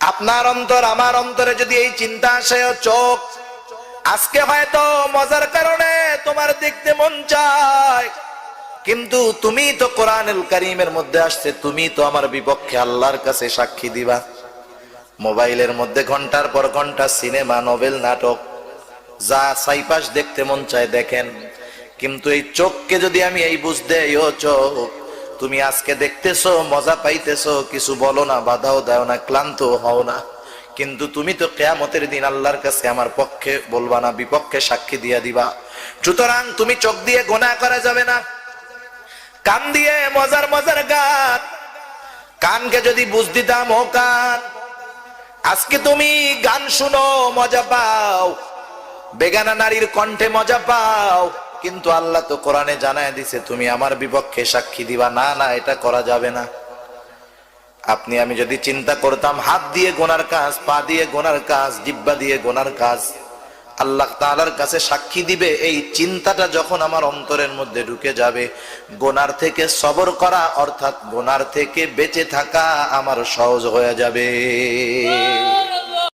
আপনার অন্তর আমার অন্তরে যদি এই চিন্তা আসে, চোখ আজকে হয়তো মজার কারণে তোমার দেখতে মন চায়, কিন্তু তুমি তো কোরআনুল কারীমের মধ্যে আসছে, তুমি তো আমার বিপক্ষে আল্লাহর কাছে সাক্ষী দিবা। মোবাইলের মধ্যে ঘন্টার পর ঘন্টা সিনেমা, নোবেল, নাটক, যা সাইপাস দেখতে মন চায় দেখেন, কিন্তু এই চোখকে যদি আমি এই বুঝ দেই, ও চোখ তুমি আজকে দেখতেছো, মজা পাইতেছো, কিছু বলো না, বাধাও দাও না, ক্লান্ত হও না, কিন্তু তুমি তো কিয়ামতের দিন আল্লাহর কাছে আমার পক্ষে বলবা না, বিপক্ষে সাক্ষী দিয়া দিবা। সুতরাং তুমি চোখ দিয়ে গুনাহ করা যাবে না, কান দিয়ে মজার মজার গান, কানকে যদি বুঝ দিতাম, ও কান আজকে তুমি গান শুনো, মজা পাও, বেগানা নারীর কণ্ঠে মজা পাও, কিন্তু আল্লাহ তো কোরআনে জানায় দিছে তুমি আমার বিপক্ষে সাক্ষী দিবা। না না, এটা করা যাবে না। আপনি আমি যদি চিন্তা করতাম হাত দিয়ে গোনার কাজ, পা দিয়ে গোনার কাজ, জিহ্বা দিয়ে গোনার কাজ, আল্লাহ তাআলার কাছে সাক্ষী দিবে, এই চিন্তাটা যখন আমার অন্তরের মধ্যে ঢুকে যাবে, গোনার থেকে সবর করা অর্থাৎ গোনার থেকে বেঁচে থাকা আমার সহজ হয়ে যাবে।